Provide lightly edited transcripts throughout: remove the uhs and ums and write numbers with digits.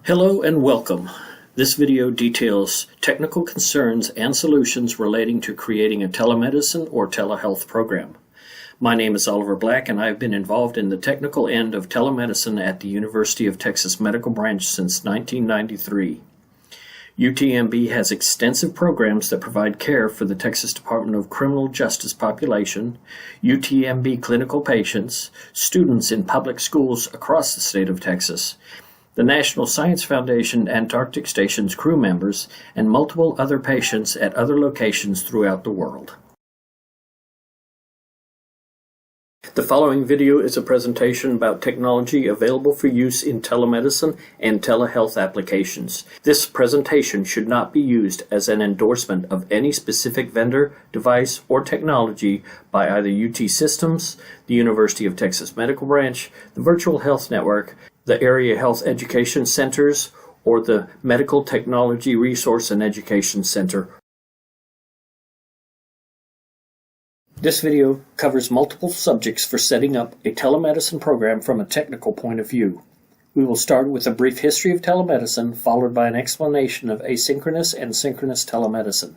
Hello and welcome. This video details technical concerns and solutions relating to creating a telemedicine or telehealth program. My name is Oliver Black and I have been involved in the technical end of telemedicine at the University of Texas Medical Branch since 1993. UTMB has extensive programs that provide care for the Texas Department of Criminal Justice population, UTMB clinical patients, students in public schools across the state of Texas, the National Science Foundation Antarctic Station's crew members, and multiple other patients at other locations throughout the world. The following video is a presentation about technology available for use in telemedicine and telehealth applications. This presentation should not be used as an endorsement of any specific vendor, device, or technology by either UT Systems, the University of Texas Medical Branch, the Virtual Health Network, the Area Health Education Centers, or the Medical Technology Resource and Education Center. This video covers multiple subjects for setting up a telemedicine program from a technical point of view. We will start with a brief history of telemedicine, followed by an explanation of asynchronous and synchronous telemedicine.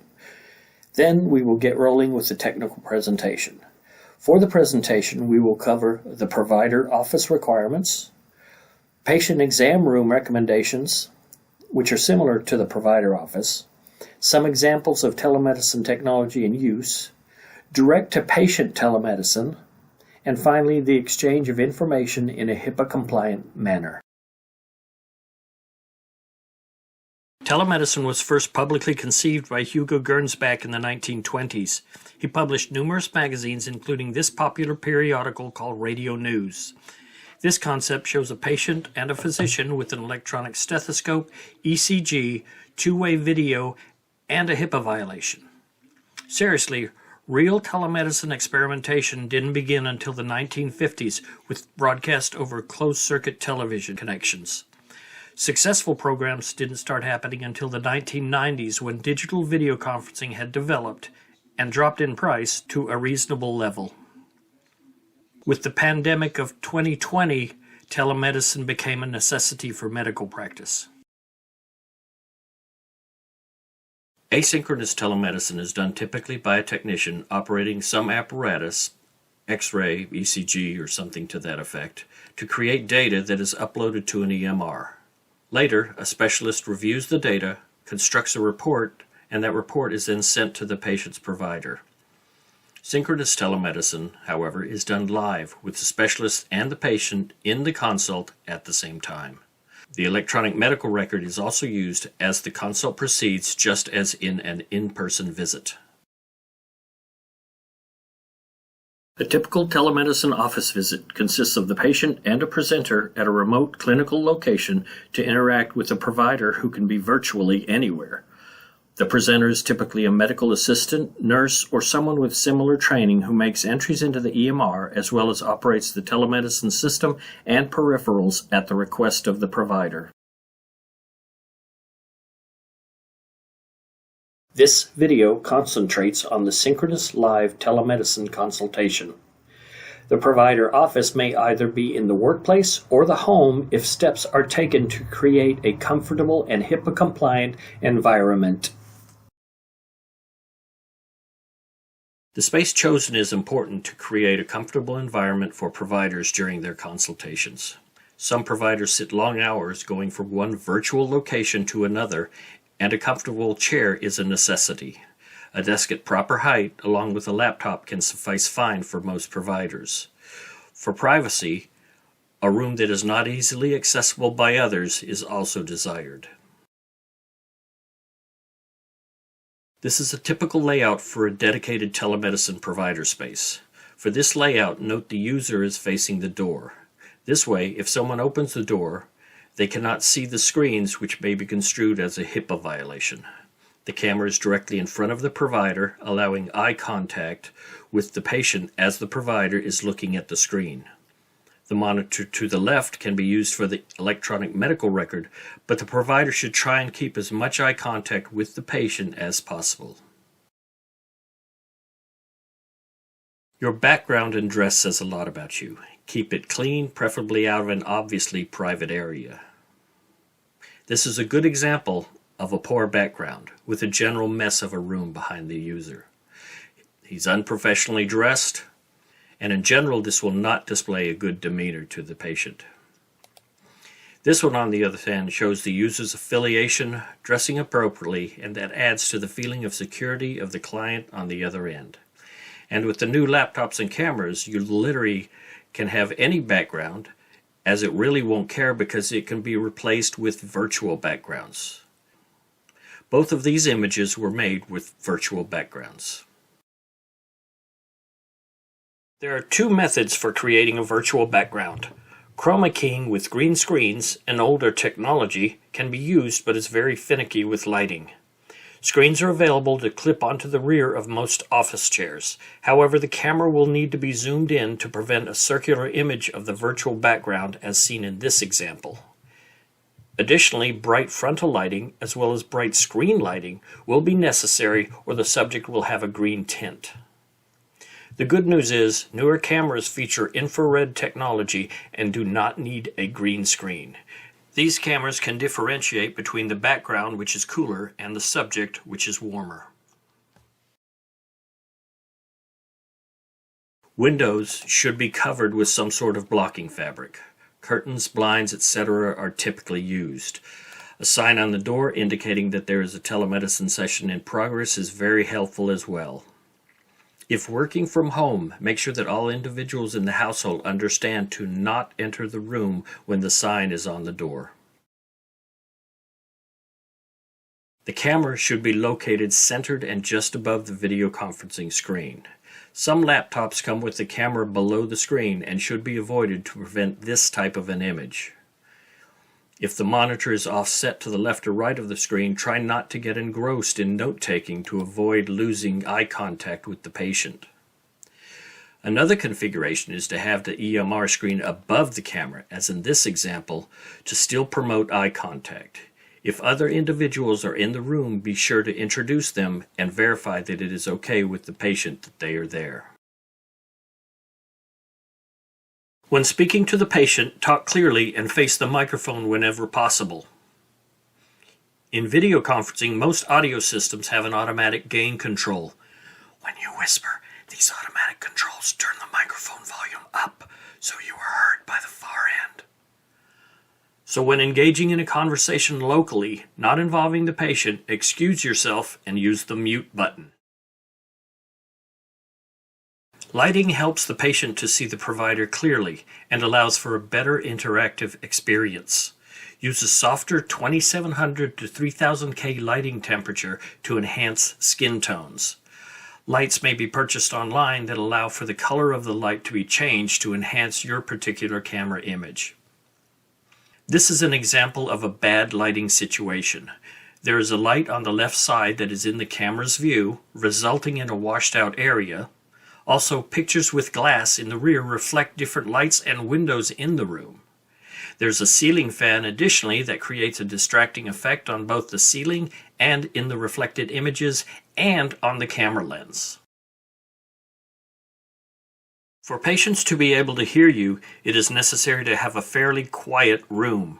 Then we will get rolling with the technical presentation. For the presentation, we will cover the provider office requirements, patient exam room recommendations, which are similar to the provider office, some examples of telemedicine technology in use, direct-to-patient telemedicine, and finally the exchange of information in a HIPAA-compliant manner. Telemedicine was first publicly conceived by Hugo Gernsback in the 1920s. He published numerous magazines, including this popular periodical called Radio News. This concept shows a patient and a physician with an electronic stethoscope, ECG, two-way video, and a HIPAA violation. Seriously, real telemedicine experimentation didn't begin until the 1950s with broadcast over closed-circuit television connections. Successful programs didn't start happening until the 1990s when digital video conferencing had developed and dropped in price to a reasonable level. With the pandemic of 2020, telemedicine became a necessity for medical practice. Asynchronous telemedicine is done typically by a technician operating some apparatus, X-ray, ECG, or something to that effect, to create data that is uploaded to an EMR. Later, a specialist reviews the data, constructs a report, and that report is then sent to the patient's provider. Synchronous telemedicine, however, is done live with the specialist and the patient in the consult at the same time. The electronic medical record is also used as the consult proceeds, just as in an in-person visit. A typical telemedicine office visit consists of the patient and a presenter at a remote clinical location to interact with a provider who can be virtually anywhere. The presenter is typically a medical assistant, nurse, or someone with similar training who makes entries into the EMR as well as operates the telemedicine system and peripherals at the request of the provider. This video concentrates on the synchronous live telemedicine consultation. The provider office may either be in the workplace or the home if steps are taken to create a comfortable and HIPAA-compliant environment. The space chosen is important to create a comfortable environment for providers during their consultations. Some providers sit long hours going from one virtual location to another, and a comfortable chair is a necessity. A desk at proper height, along with a laptop, can suffice fine for most providers. For privacy, a room that is not easily accessible by others is also desired. This is a typical layout for a dedicated telemedicine provider space. For this layout, note the user is facing the door. This way, if someone opens the door, they cannot see the screens, which may be construed as a HIPAA violation. The camera is directly in front of the provider, allowing eye contact with the patient as the provider is looking at the screen. The monitor to the left can be used for the electronic medical record, but the provider should try and keep as much eye contact with the patient as possible. Your background and dress says a lot about you. Keep it clean, preferably out of an obviously private area. This is a good example of a poor background, with a general mess of a room behind the user. He's unprofessionally dressed, and in general this will not display a good demeanor to the patient. This one, on the other hand, shows the user's affiliation, dressing appropriately, and that adds to the feeling of security of the client on the other end. And with the new laptops and cameras, you literally can have any background, as it really won't care because it can be replaced with virtual backgrounds. Both of these images were made with virtual backgrounds. There are two methods for creating a virtual background. Chroma keying with green screens, an older technology, can be used but is very finicky with lighting. Screens are available to clip onto the rear of most office chairs. However, the camera will need to be zoomed in to prevent a circular image of the virtual background as seen in this example. Additionally, bright frontal lighting as well as bright screen lighting will be necessary or the subject will have a green tint. The good news is, newer cameras feature infrared technology and do not need a green screen. These cameras can differentiate between the background, which is cooler, and the subject, which is warmer. Windows should be covered with some sort of blocking fabric. Curtains, blinds, etc. are typically used. A sign on the door indicating that there is a telemedicine session in progress is very helpful as well. If working from home, make sure that all individuals in the household understand to not enter the room when the sign is on the door. The camera should be located centered and just above the video conferencing screen. Some laptops come with the camera below the screen and should be avoided to prevent this type of an image. If the monitor is offset to the left or right of the screen, try not to get engrossed in note-taking to avoid losing eye contact with the patient. Another configuration is to have the EMR screen above the camera, as in this example, to still promote eye contact. If other individuals are in the room, be sure to introduce them and verify that it is okay with the patient that they are there. When speaking to the patient, talk clearly and face the microphone whenever possible. In video conferencing, most audio systems have an automatic gain control. When you whisper, these automatic controls turn the microphone volume up so you are heard by the far end. So when engaging in a conversation locally, not involving the patient, excuse yourself and use the mute button. Lighting helps the patient to see the provider clearly and allows for a better interactive experience. Use a softer 2700 to 3000 K lighting temperature to enhance skin tones. Lights may be purchased online that allow for the color of the light to be changed to enhance your particular camera image. This is an example of a bad lighting situation. There is a light on the left side that is in the camera's view, resulting in a washed out area. Also, pictures with glass in the rear reflect different lights and windows in the room. There's a ceiling fan additionally that creates a distracting effect on both the ceiling and in the reflected images and on the camera lens. For patients to be able to hear you, it is necessary to have a fairly quiet room.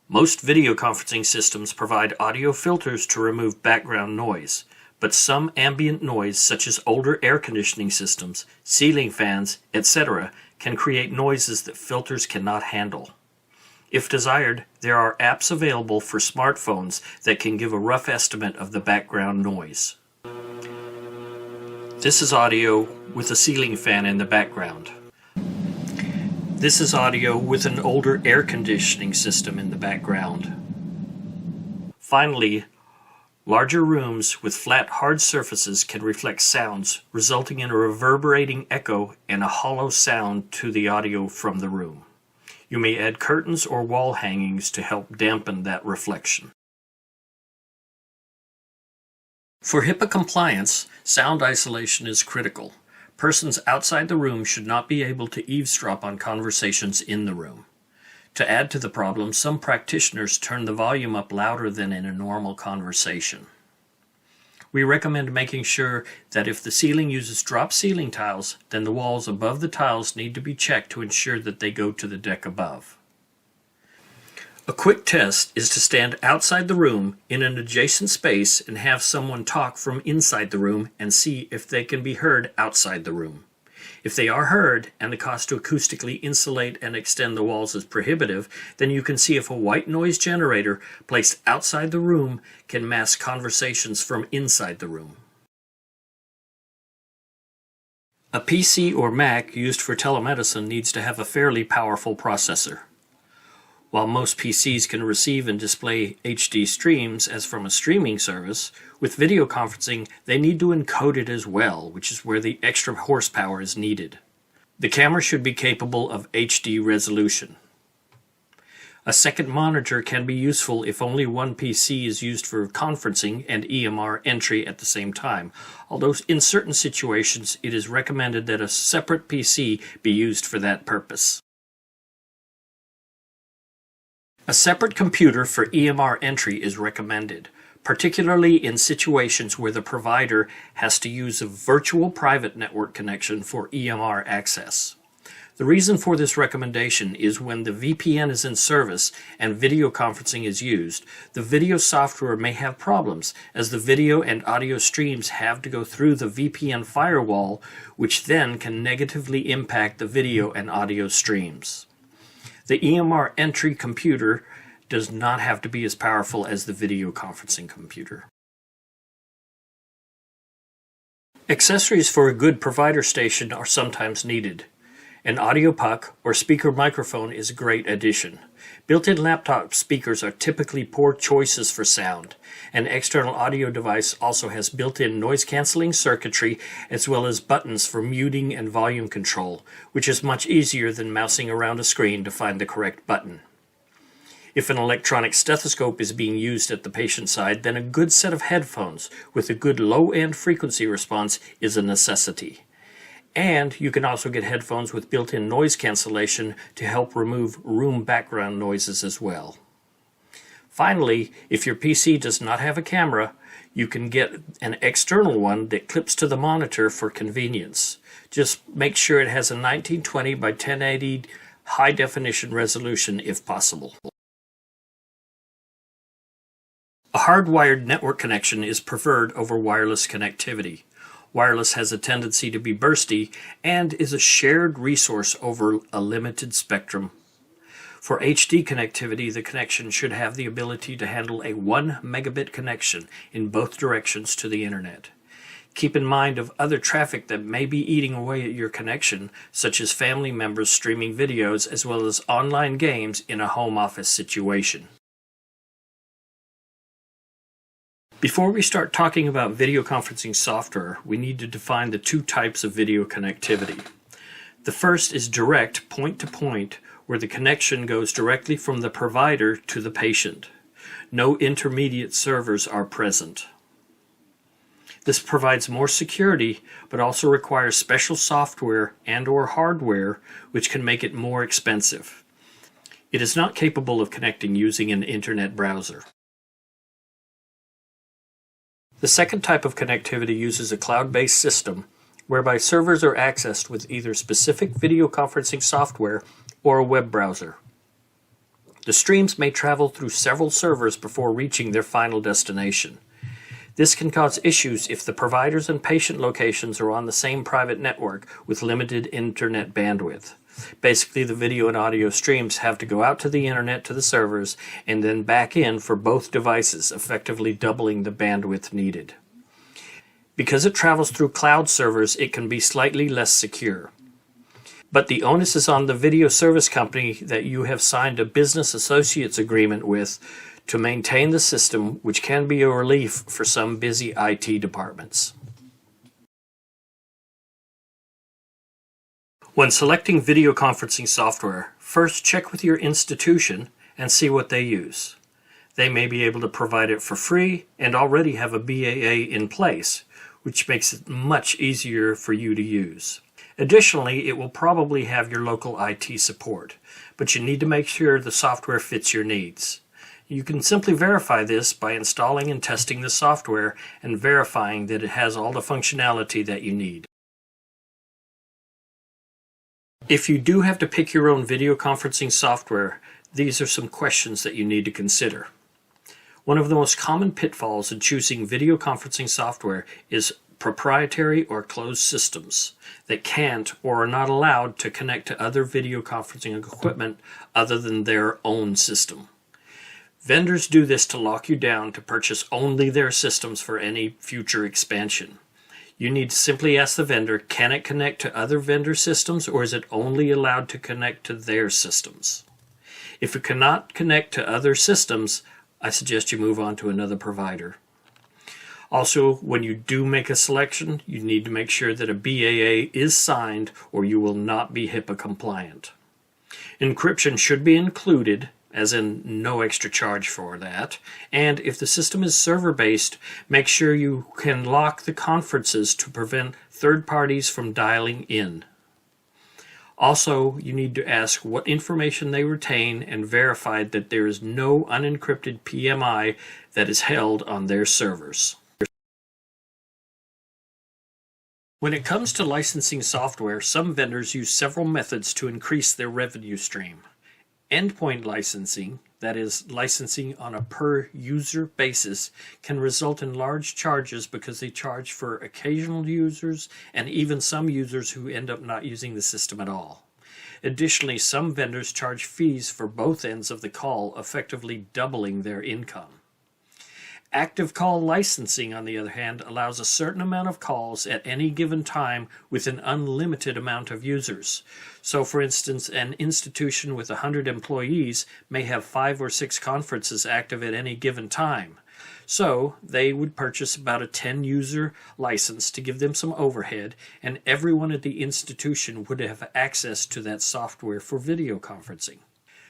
Most video conferencing systems provide audio filters to remove background noise. But some ambient noise, such as older air conditioning systems, ceiling fans, etc., can create noises that filters cannot handle. If desired, there are apps available for smartphones that can give a rough estimate of the background noise. This is audio with a ceiling fan in the background. This is audio with an older air conditioning system in the background. Finally, larger rooms with flat, hard surfaces can reflect sounds, resulting in a reverberating echo and a hollow sound to the audio from the room. You may add curtains or wall hangings to help dampen that reflection. For HIPAA compliance, sound isolation is critical. Persons outside the room should not be able to eavesdrop on conversations in the room. To add to the problem, some practitioners turn the volume up louder than in a normal conversation. We recommend making sure that if the ceiling uses drop ceiling tiles, then the walls above the tiles need to be checked to ensure that they go to the deck above. A quick test is to stand outside the room in an adjacent space and have someone talk from inside the room and see if they can be heard outside the room. If they are heard and the cost to acoustically insulate and extend the walls is prohibitive, then you can see if a white noise generator placed outside the room can mask conversations from inside the room. A PC or Mac used for telemedicine needs to have a fairly powerful processor. While most PCs can receive and display HD streams as from a streaming service, with video conferencing they need to encode it as well, which is where the extra horsepower is needed. The camera should be capable of HD resolution. A second monitor can be useful if only one PC is used for conferencing and EMR entry at the same time, although in certain situations it is recommended that a separate PC be used for that purpose. A separate computer for EMR entry is recommended, particularly in situations where the provider has to use a virtual private network connection for EMR access. The reason for this recommendation is when the VPN is in service and video conferencing is used, the video software may have problems as the video and audio streams have to go through the VPN firewall, which then can negatively impact the video and audio streams. The EMR entry computer does not have to be as powerful as the video conferencing computer. Accessories for a good provider station are sometimes needed. An audio puck or speaker microphone is a great addition. Built-in laptop speakers are typically poor choices for sound. An external audio device also has built-in noise-canceling circuitry as well as buttons for muting and volume control, which is much easier than mousing around a screen to find the correct button. If an electronic stethoscope is being used at the patient side, then a good set of headphones with a good low-end frequency response is a necessity. And you can also get headphones with built-in noise cancellation to help remove room background noises as well. Finally, if your PC does not have a camera, you can get an external one that clips to the monitor for convenience. Just make sure it has a 1920 by 1080 high-definition resolution if possible. A hardwired network connection is preferred over wireless connectivity. Wireless has a tendency to be bursty and is a shared resource over a limited spectrum. For HD connectivity, the connection should have the ability to handle a 1 megabit connection in both directions to the internet. Keep in mind of other traffic that may be eating away at your connection, such as family members streaming videos as well as online games in a home office situation. Before we start talking about video conferencing software, we need to define the two types of video connectivity. The first is direct point-to-point, where the connection goes directly from the provider to the patient. No intermediate servers are present. This provides more security, but also requires special software and/or hardware, which can make it more expensive. It is not capable of connecting using an internet browser. The second type of connectivity uses a cloud-based system, whereby servers are accessed with either specific video conferencing software or a web browser. The streams may travel through several servers before reaching their final destination. This can cause issues if the providers and patient locations are on the same private network with limited internet bandwidth. Basically, the video and audio streams have to go out to the internet to the servers and then back in for both devices, effectively doubling the bandwidth needed. Because it travels through cloud servers, it can be slightly less secure. But the onus is on the video service company that you have signed a business associates agreement with to maintain the system, which can be a relief for some busy IT departments. When selecting video conferencing software, first check with your institution and see what they use. They may be able to provide it for free and already have a BAA in place, which makes it much easier for you to use. Additionally, it will probably have your local IT support, but you need to make sure the software fits your needs. You can simply verify this by installing and testing the software and verifying that it has all the functionality that you need. If you do have to pick your own video conferencing software, these are some questions that you need to consider. One of the most common pitfalls in choosing video conferencing software is proprietary or closed systems that can't or are not allowed to connect to other video conferencing equipment other than their own system. Vendors do this to lock you down to purchase only their systems for any future expansion. You need to simply ask the vendor, can it connect to other vendor systems, or is it only allowed to connect to their systems? If it cannot connect to other systems, I suggest you move on to another provider. Also, when you do make a selection, you need to make sure that a BAA is signed or you will not be HIPAA compliant. Encryption should be included, as in no extra charge for that, and if the system is server-based, make sure you can lock the conferences to prevent third parties from dialing in. Also, you need to ask what information they retain and verify that there is no unencrypted PMI that is held on their servers. When it comes to licensing software, some vendors use several methods to increase their revenue stream. Endpoint licensing, that is, licensing on a per-user basis, can result in large charges because they charge for occasional users and even some users who end up not using the system at all. Additionally, some vendors charge fees for both ends of the call, effectively doubling their income. Active call licensing, on the other hand, allows a certain amount of calls at any given time with an unlimited amount of users. So, for instance, an institution with 100 employees may have 5 or 6 conferences active at any given time. So, they would purchase about a 10-user license to give them some overhead, and everyone at the institution would have access to that software for video conferencing.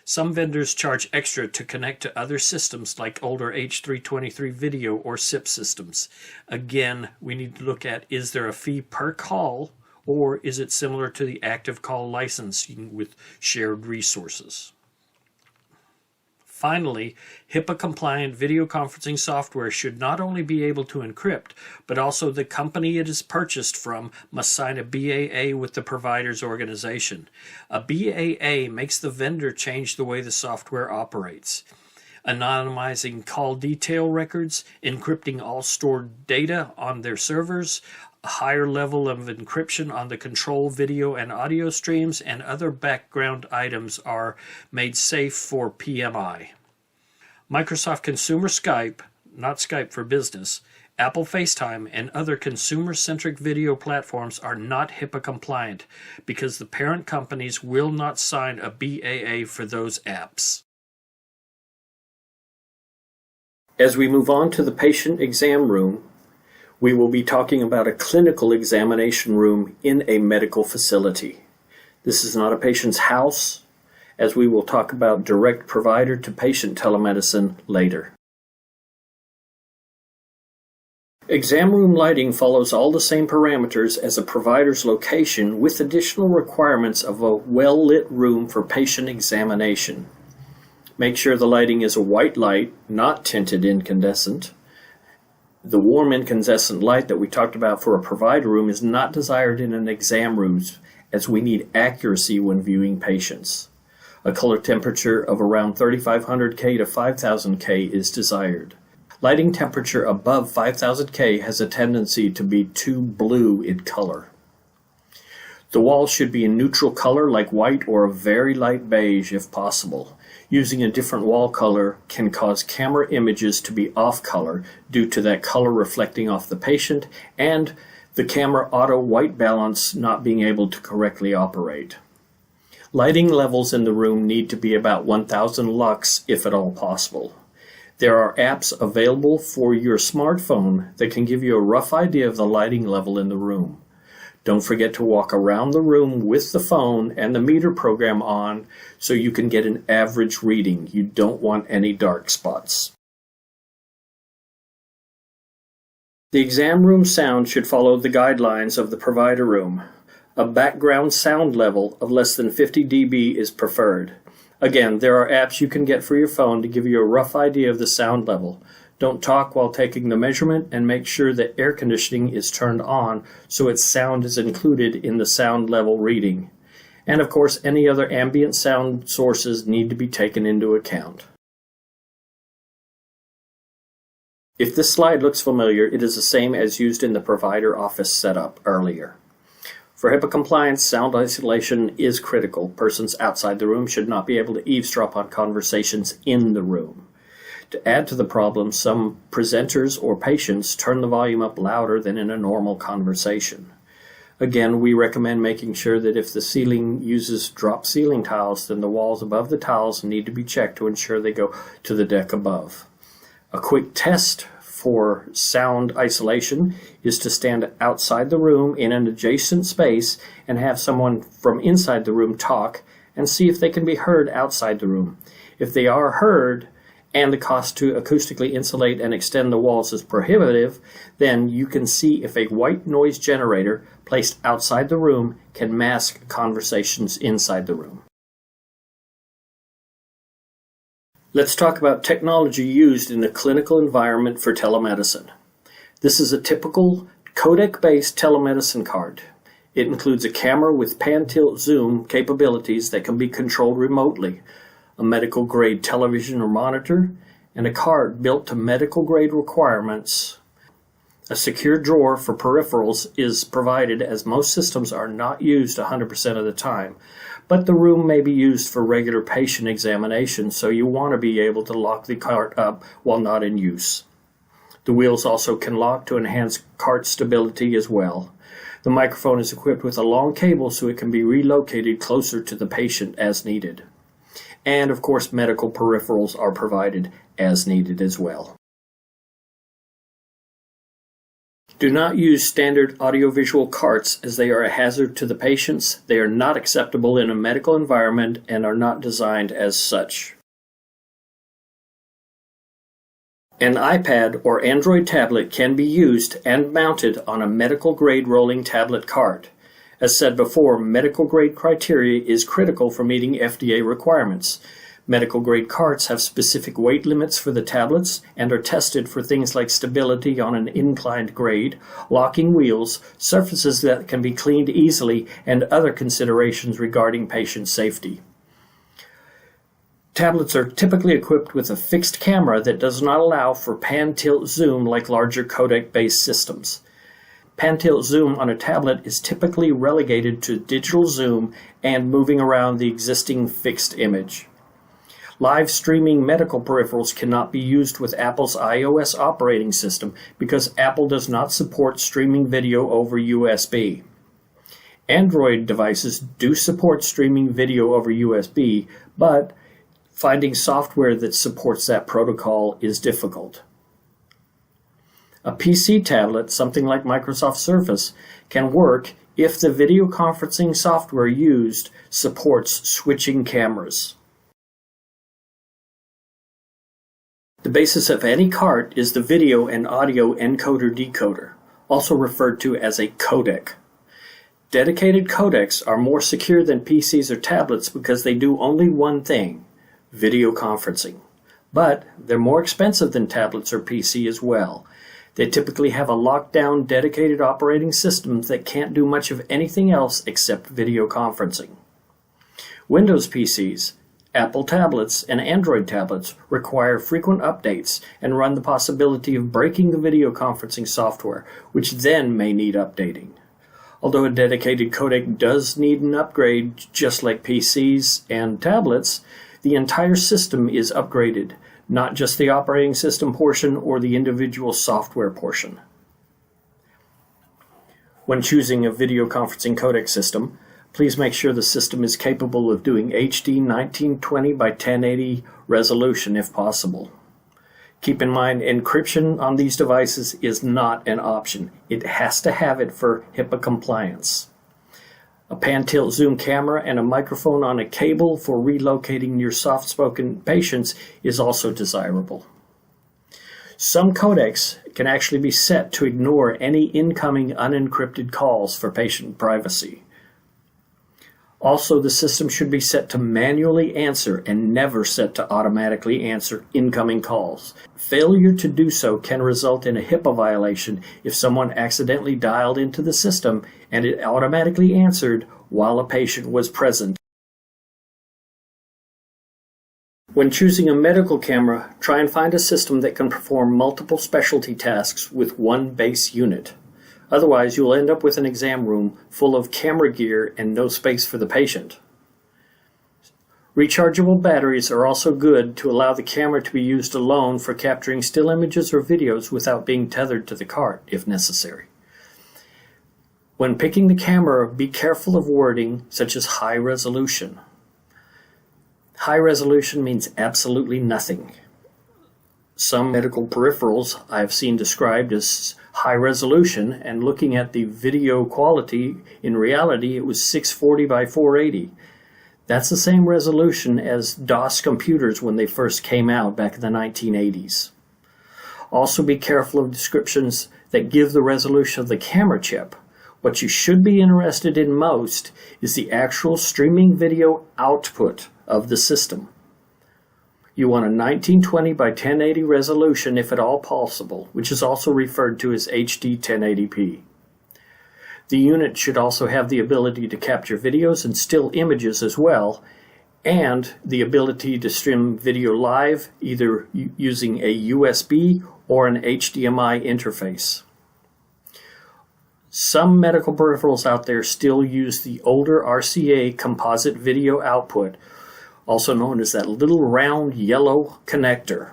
Some vendors charge extra to connect to other systems like older H323 video or SIP systems. Again, we need to look at, is there a fee per call, or is it similar to the active call licensing with shared resources? Finally, HIPAA-compliant video conferencing software should not only be able to encrypt, but also the company it is purchased from must sign a BAA with the provider's organization. A BAA makes the vendor change the way the software operates, anonymizing call detail records, encrypting all stored data on their servers, a higher level of encryption on the control video and audio streams, and other background items are made safe for PMI. Microsoft Consumer Skype, not Skype for Business, Apple FaceTime, and other consumer-centric video platforms are not HIPAA compliant because the parent companies will not sign a BAA for those apps. As we move on to the patient exam room, we will be talking about a clinical examination room in a medical facility. This is not a patient's house, as we will talk about direct provider-to-patient telemedicine later. Exam room lighting follows all the same parameters as a provider's location, with additional requirements of a well-lit room for patient examination. Make sure the lighting is a white light, not tinted incandescent. The warm incandescent light that we talked about for a provider room is not desired in an exam room, as we need accuracy when viewing patients. A color temperature of around 3500 K to 5000 K is desired. Lighting temperature above 5000 K has a tendency to be too blue in color. The walls should be a neutral color like white or a very light beige if possible. Using a different wall color can cause camera images to be off color due to that color reflecting off the patient and the camera auto white balance not being able to correctly operate. Lighting levels in the room need to be about 1000 lux if at all possible. There are apps available for your smartphone that can give you a rough idea of the lighting level in the room. Don't forget to walk around the room with the phone and the meter program on so you can get an average reading. You don't want any dark spots. The exam room sound should follow the guidelines of the provider room. A background sound level of less than 50 dB is preferred. Again, there are apps you can get for your phone to give you a rough idea of the sound level. Don't talk while taking the measurement, and make sure that air conditioning is turned on so its sound is included in the sound level reading. And of course, any other ambient sound sources need to be taken into account. If this slide looks familiar, it is the same as used in the provider office setup earlier. For HIPAA compliance, sound isolation is critical. Persons outside the room should not be able to eavesdrop on conversations in the room. To add to the problem, some presenters or patients turn the volume up louder than in a normal conversation. Again, we recommend making sure that if the ceiling uses drop ceiling tiles, then the walls above the tiles need to be checked to ensure they go to the deck above. A quick test for sound isolation is to stand outside the room in an adjacent space and have someone from inside the room talk and see if they can be heard outside the room. If they are heard and the cost to acoustically insulate and extend the walls is prohibitive, then you can see if a white noise generator placed outside the room can mask conversations inside the room. Let's talk about technology used in a clinical environment for telemedicine. This is a typical codec-based telemedicine card. It includes a camera with pan-tilt zoom capabilities that can be controlled remotely, a medical-grade television or monitor, and a card built to medical-grade requirements. A secure drawer for peripherals is provided, as most systems are not used 100% of the time, but the room may be used for regular patient examination, so you want to be able to lock the cart up while not in use. The wheels also can lock to enhance cart stability as well. The microphone is equipped with a long cable so it can be relocated closer to the patient as needed. And of course, medical peripherals are provided as needed as well. Do not use standard audiovisual carts as they are a hazard to the patients. They are not acceptable in a medical environment and are not designed as such. An iPad or Android tablet can be used and mounted on a medical-grade rolling tablet cart. As said before, medical-grade criteria is critical for meeting FDA requirements. Medical-grade carts have specific weight limits for the tablets and are tested for things like stability on an inclined grade, locking wheels, surfaces that can be cleaned easily, and other considerations regarding patient safety. Tablets are typically equipped with a fixed camera that does not allow for pan-tilt zoom like larger codec-based systems. Pan-tilt zoom on a tablet is typically relegated to digital zoom and moving around the existing fixed image. Live streaming medical peripherals cannot be used with Apple's iOS operating system because Apple does not support streaming video over USB. Android devices do support streaming video over USB, but finding software that supports that protocol is difficult. A PC tablet, something like Microsoft Surface, can work if the video conferencing software used supports switching cameras. The basis of any cart is the video and audio encoder-decoder, also referred to as a codec. Dedicated codecs are more secure than PCs or tablets because they do only one thing: video conferencing. But they're more expensive than tablets or PC as well. They typically have a locked-down dedicated operating system that can't do much of anything else except video conferencing. Windows PCs, Apple tablets, and Android tablets require frequent updates and run the possibility of breaking the video conferencing software, which then may need updating. Although a dedicated codec does need an upgrade, just like PCs and tablets, the entire system is upgraded, not just the operating system portion or the individual software portion. When choosing a video conferencing codec system, please make sure the system is capable of doing HD 1920 by 1080 resolution if possible. Keep in mind, encryption on these devices is not an option. It has to have it for HIPAA compliance. A pan-tilt zoom camera and a microphone on a cable for relocating your soft-spoken patients is also desirable. Some codecs can actually be set to ignore any incoming unencrypted calls for patient privacy. Also, the system should be set to manually answer and never set to automatically answer incoming calls. Failure to do so can result in a HIPAA violation if someone accidentally dialed into the system and it automatically answered, while a patient was present. When choosing a medical camera, try and find a system that can perform multiple specialty tasks with one base unit. Otherwise, you'll end up with an exam room full of camera gear and no space for the patient. Rechargeable batteries are also good to allow the camera to be used alone for capturing still images or videos without being tethered to the cart, if necessary. When picking the camera, be careful of wording such as high resolution. High resolution means absolutely nothing. Some medical peripherals I've seen described as high resolution, and looking at the video quality, in reality it was 640 by 480. That's the same resolution as DOS computers when they first came out back in the 1980s. Also be careful of descriptions that give the resolution of the camera chip. What you should be interested in most is the actual streaming video output of the system. You want a 1920 by 1080 resolution if at all possible, which is also referred to as HD 1080p. The unit should also have the ability to capture videos and still images as well, and the ability to stream video live either using a USB or an HDMI interface. Some medical peripherals out there still use the older RCA composite video output, also known as that little round yellow connector.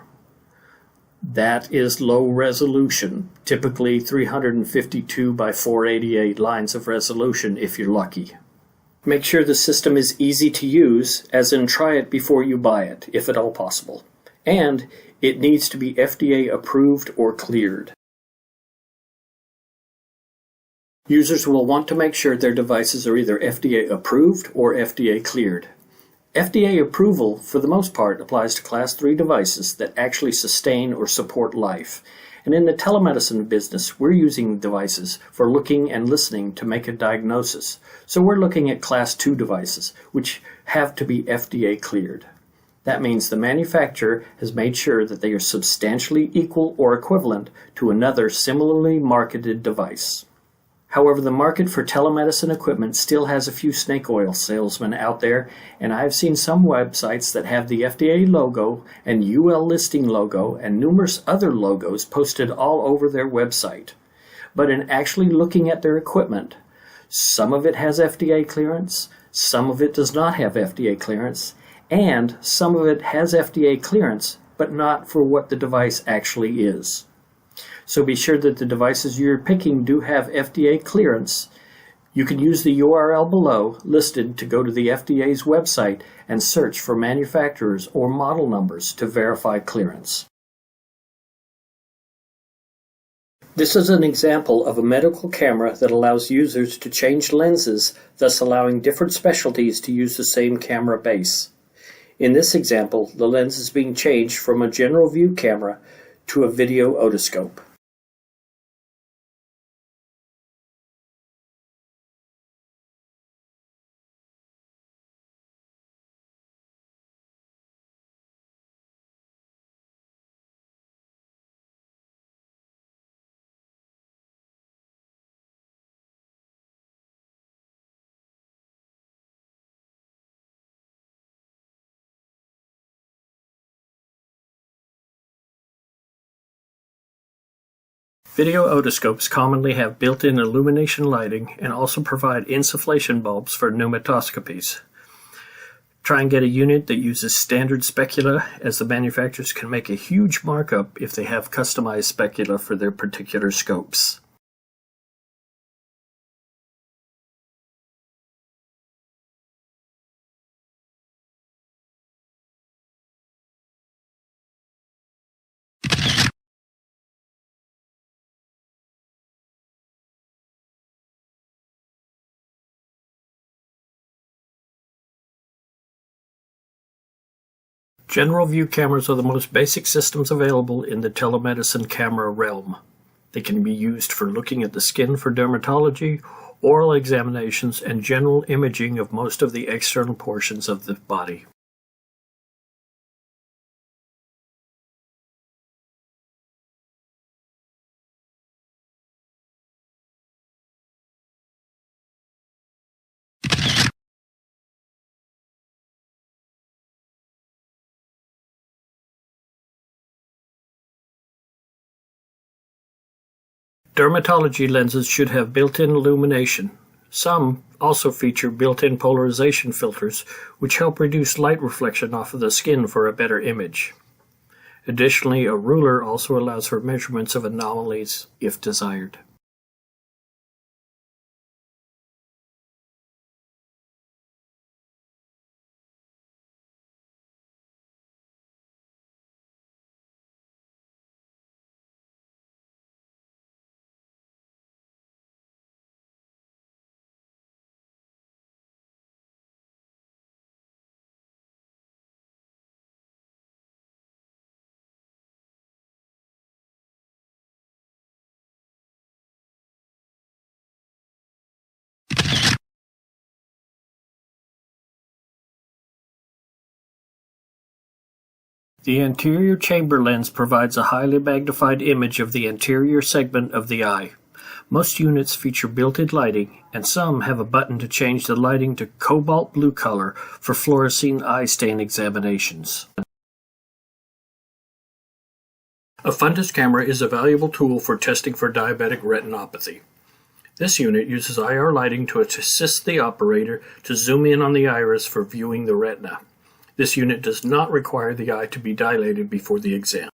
That is low resolution, typically 352 by 488 lines of resolution if you're lucky. Make sure the system is easy to use, as in try it before you buy it, if at all possible. And it needs to be FDA approved or cleared. Users will want to make sure their devices are either FDA approved or FDA cleared. FDA approval, for the most part, applies to Class 3 devices that actually sustain or support life. And in the telemedicine business, we're using devices for looking and listening to make a diagnosis. So we're looking at Class 2 devices, which have to be FDA cleared. That means the manufacturer has made sure that they are substantially equal or equivalent to another similarly marketed device. However, the market for telemedicine equipment still has a few snake oil salesmen out there, and I've seen some websites that have the FDA logo and UL listing logo and numerous other logos posted all over their website. But in actually looking at their equipment, some of it has FDA clearance, some of it does not have FDA clearance, and some of it has FDA clearance, but not for what the device actually is. So be sure that the devices you're picking do have FDA clearance. You can use the URL below listed to go to the FDA's website and search for manufacturers or model numbers to verify clearance. This is an example of a medical camera that allows users to change lenses, thus allowing different specialties to use the same camera base. In this example, the lens is being changed from a general view camera to a video otoscope. Video otoscopes commonly have built-in illumination lighting and also provide insufflation bulbs for pneumatoscopies. Try and get a unit that uses standard specula, as the manufacturers can make a huge markup if they have customized specula for their particular scopes. General view cameras are the most basic systems available in the telemedicine camera realm. They can be used for looking at the skin for dermatology, oral examinations, and general imaging of most of the external portions of the body. Dermatology lenses should have built-in illumination. Some also feature built-in polarization filters, which help reduce light reflection off of the skin for a better image. Additionally, a ruler also allows for measurements of anomalies if desired. The anterior chamber lens provides a highly magnified image of the anterior segment of the eye. Most units feature built-in lighting, and some have a button to change the lighting to cobalt blue color for fluorescein eye stain examinations. A fundus camera is a valuable tool for testing for diabetic retinopathy. This unit uses IR lighting to assist the operator to zoom in on the iris for viewing the retina. This unit does not require the eye to be dilated before the exam.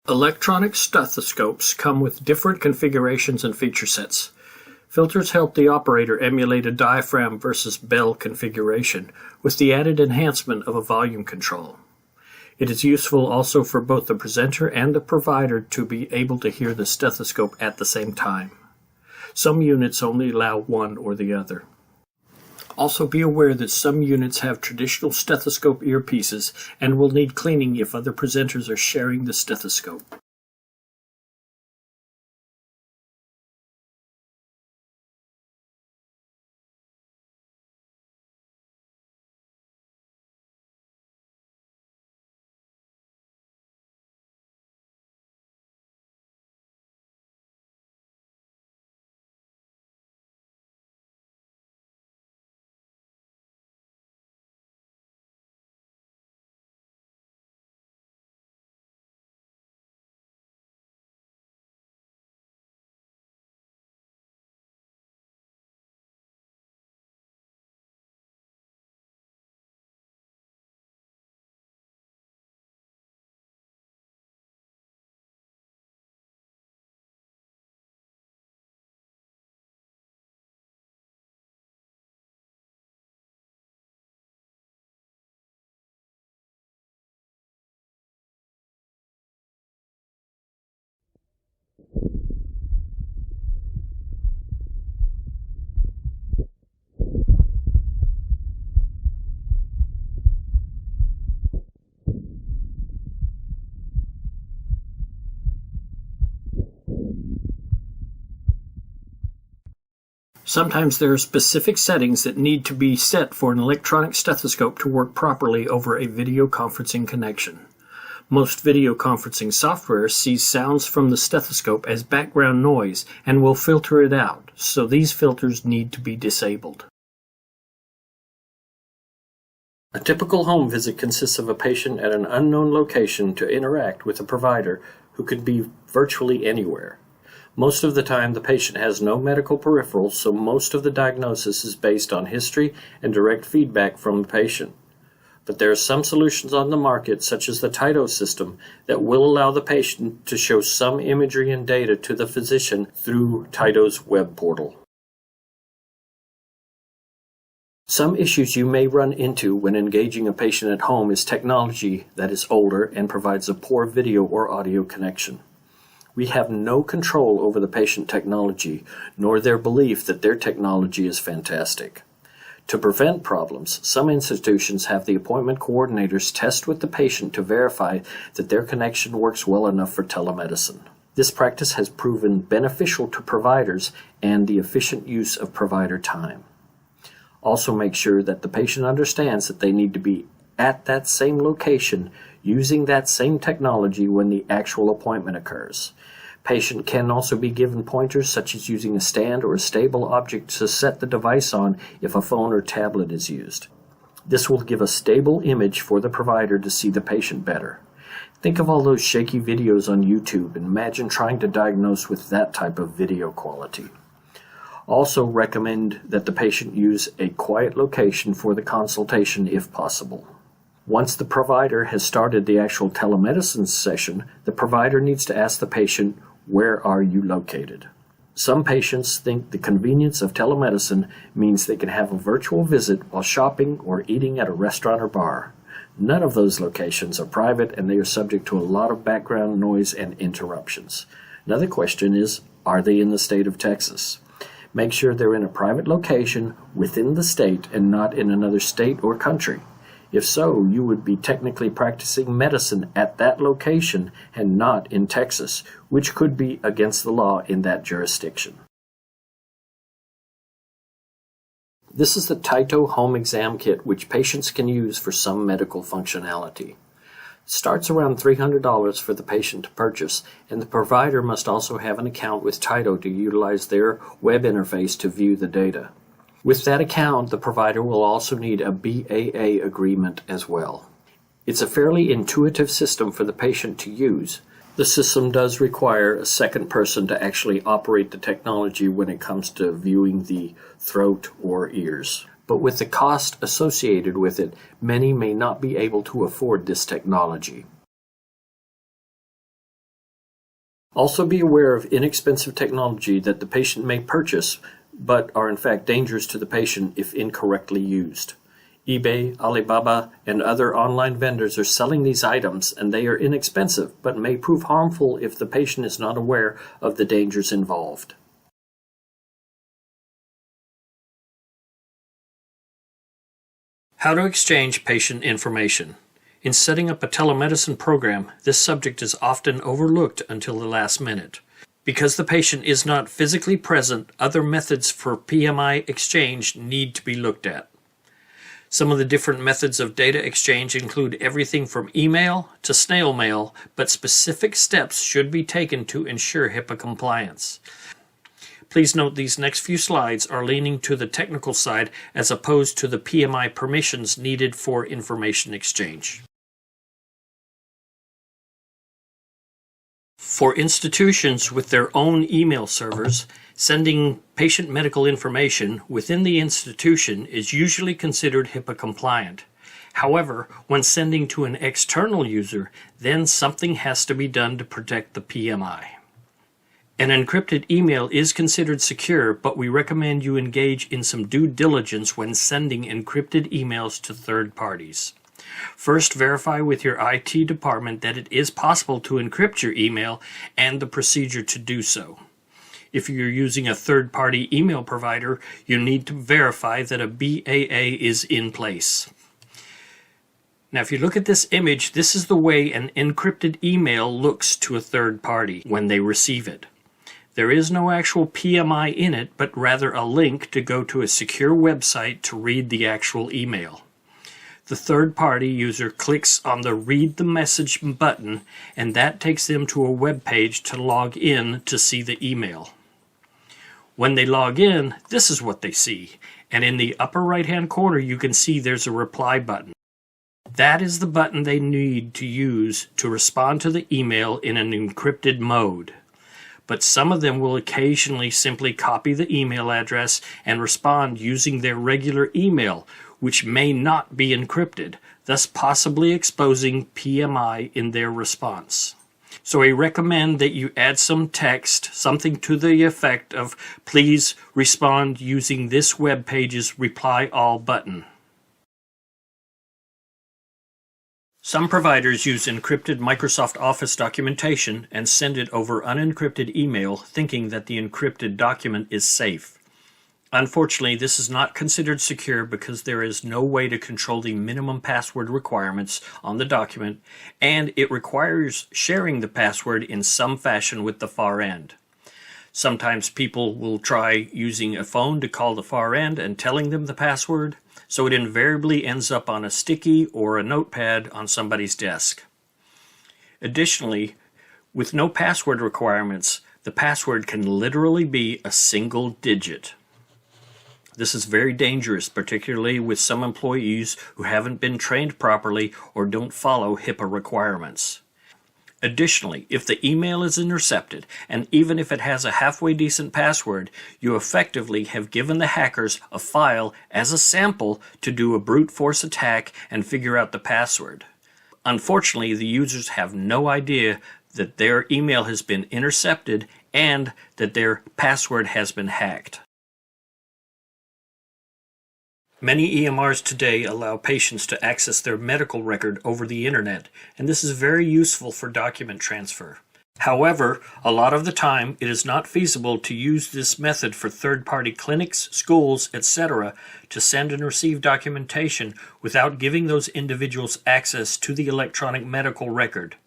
Electronic stethoscopes come with different configurations and feature sets. Filters help the operator emulate a diaphragm versus bell configuration, with the added enhancement of a volume control. It is useful also for both the presenter and the provider to be able to hear the stethoscope at the same time. Some units only allow one or the other. Also be aware that some units have traditional stethoscope earpieces and will need cleaning if other presenters are sharing the stethoscope. Sometimes there are specific settings that need to be set for an electronic stethoscope to work properly over a video conferencing connection. Most video conferencing software sees sounds from the stethoscope as background noise and will filter it out, so these filters need to be disabled. A typical home visit consists of a patient at an unknown location to interact with a provider who could be virtually anywhere. Most of the time, the patient has no medical peripherals, so most of the diagnosis is based on history and direct feedback from the patient. But there are some solutions on the market, such as the TITO system, that will allow the patient to show some imagery and data to the physician through TITO's web portal. Some issues you may run into when engaging a patient at home is technology that is older and provides a poor video or audio connection. We have no control over the patient technology, nor their belief that their technology is fantastic. To prevent problems, some institutions have the appointment coordinators test with the patient to verify that their connection works well enough for telemedicine. This practice has proven beneficial to providers and the efficient use of provider time. Also make sure that the patient understands that they need to be at that same location using that same technology when the actual appointment occurs. Patient can also be given pointers such as using a stand or a stable object to set the device on if a phone or tablet is used. This will give a stable image for the provider to see the patient better. Think of all those shaky videos on YouTube and imagine trying to diagnose with that type of video quality. Also recommend that the patient use a quiet location for the consultation if possible. Once the provider has started the actual telemedicine session, the provider needs to ask the patient, "Where are you located?" Some patients think the convenience of telemedicine means they can have a virtual visit while shopping or eating at a restaurant or bar. None of those locations are private and they are subject to a lot of background noise and interruptions. Another question is, are they in the state of Texas? Make sure they're in a private location within the state and not in another state or country. If so, you would be technically practicing medicine at that location and not in Texas, which could be against the law in that jurisdiction. This is the Taito Home Exam Kit, which patients can use for some medical functionality. It starts around $300 for the patient to purchase, and the provider must also have an account with Taito to utilize their web interface to view the data. With that account, the provider will also need a BAA agreement as well. It's a fairly intuitive system for the patient to use. The system does require a second person to actually operate the technology when it comes to viewing the throat or ears. But with the cost associated with it, many may not be able to afford this technology. Also be aware of inexpensive technology that the patient may purchase but are in fact dangerous to the patient if incorrectly used. eBay, Alibaba, and other online vendors are selling these items and they are inexpensive but may prove harmful if the patient is not aware of the dangers involved. How to exchange patient information. In setting up a telemedicine program, this subject is often overlooked until the last minute. Because the patient is not physically present, other methods for PMI exchange need to be looked at. Some of the different methods of data exchange include everything from email to snail mail, but specific steps should be taken to ensure HIPAA compliance. Please note these next few slides are leaning to the technical side as opposed to the PMI permissions needed for information exchange. For institutions with their own email servers, sending patient medical information within the institution is usually considered HIPAA compliant. However, when sending to an external user, then something has to be done to protect the PMI. An encrypted email is considered secure, but we recommend you engage in some due diligence when sending encrypted emails to third parties. First, verify with your IT department that it is possible to encrypt your email and the procedure to do so. If you're using a third-party email provider, you need to verify that a BAA is in place. Now, if you look at this image, this is the way an encrypted email looks to a third party when they receive it. There is no actual PMI in it, but rather a link to go to a secure website to read the actual email. The third-party user clicks on the Read the Message button, and that takes them to a web page to log in to see the email. When they log in, this is what they see, and in the upper right-hand corner you can see there's a reply button. That is the button they need to use to respond to the email in an encrypted mode. But some of them will occasionally simply copy the email address and respond using their regular email, which may not be encrypted, thus possibly exposing PMI in their response. So I recommend that you add some text, something to the effect of, "Please respond using this web page's reply all button." Some providers use encrypted Microsoft Office documentation and send it over unencrypted email thinking that the encrypted document is safe. Unfortunately, this is not considered secure because there is no way to control the minimum password requirements on the document, and it requires sharing the password in some fashion with the far end. Sometimes people will try using a phone to call the far end and telling them the password, so it invariably ends up on a sticky or a notepad on somebody's desk. Additionally, with no password requirements, the password can literally be a single digit. This is very dangerous, particularly with some employees who haven't been trained properly or don't follow HIPAA requirements. Additionally, if the email is intercepted, and even if it has a halfway decent password, you effectively have given the hackers a file as a sample to do a brute force attack and figure out the password. Unfortunately, the users have no idea that their email has been intercepted and that their password has been hacked. Many EMRs today allow patients to access their medical record over the internet, and this is very useful for document transfer. However, a lot of the time it is not feasible to use this method for third-party clinics, schools, etc. to send and receive documentation without giving those individuals access to the electronic medical record.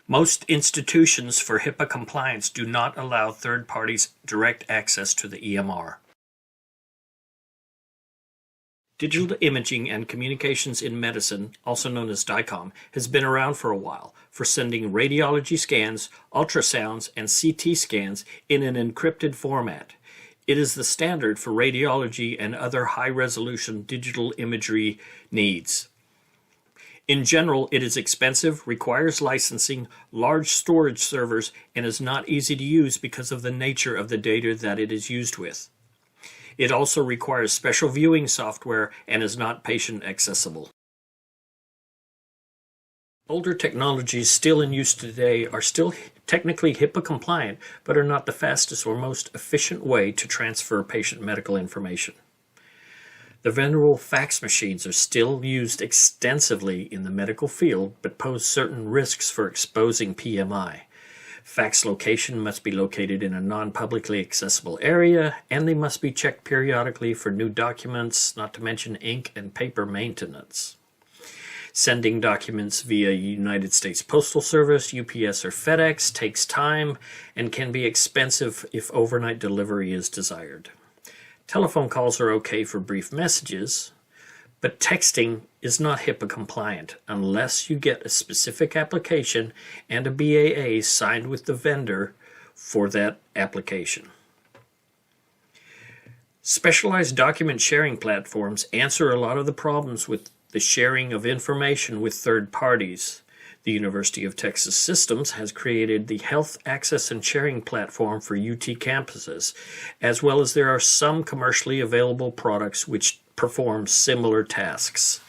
Most institutions for HIPAA compliance do not allow third parties direct access to the EMR. Digital imaging and communications in medicine, also known as DICOM, has been around for a while for sending radiology scans, ultrasounds, and CT scans in an encrypted format. It is the standard for radiology and other high-resolution digital imagery needs. In general, it is expensive, requires licensing, large storage servers, and is not easy to use because of the nature of the data that it is used with. It also requires special viewing software and is not patient accessible. Older technologies still in use today are still technically HIPAA compliant, but are not the fastest or most efficient way to transfer patient medical information. The venerable fax machines are still used extensively in the medical field, but pose certain risks for exposing PMI. Fax location must be located in a non-publicly accessible area, and they must be checked periodically for new documents, not to mention ink and paper maintenance. Sending documents via United States Postal Service, UPS, or FedEx takes time and can be expensive if overnight delivery is desired. Telephone calls are okay for brief messages, but texting is not HIPAA compliant unless you get a specific application and a BAA signed with the vendor for that application. Specialized document sharing platforms answer a lot of the problems with the sharing of information with third parties. The University of Texas Systems has created the Health Access and Sharing Platform for UT campuses, as well as there are some commercially available products which perform similar tasks.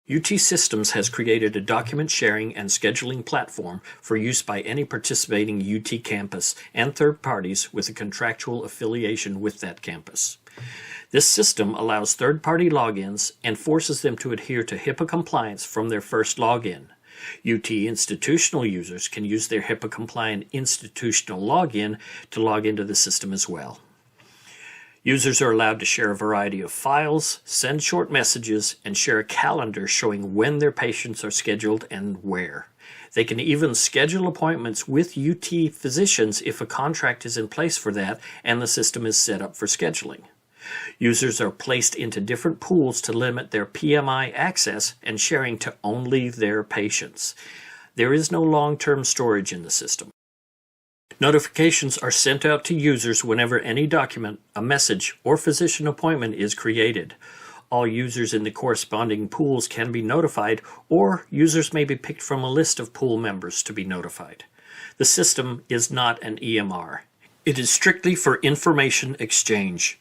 UT Systems has created a document sharing and scheduling platform for use by any participating UT campus and third parties with a contractual affiliation with that campus. This system allows third-party logins and forces them to adhere to HIPAA compliance from their first login. UT institutional users can use their HIPAA-compliant institutional login to log into the system as well. Users are allowed to share a variety of files, send short messages, and share a calendar showing when their patients are scheduled and where. They can even schedule appointments with UT physicians if a contract is in place for that and the system is set up for scheduling. Users are placed into different pools to limit their PMI access and sharing to only their patients. There is no long-term storage in the system. Notifications are sent out to users whenever any document, a message, or physician appointment is created. All users in the corresponding pools can be notified, or users may be picked from a list of pool members to be notified. The system is not an EMR. It is strictly for information exchange.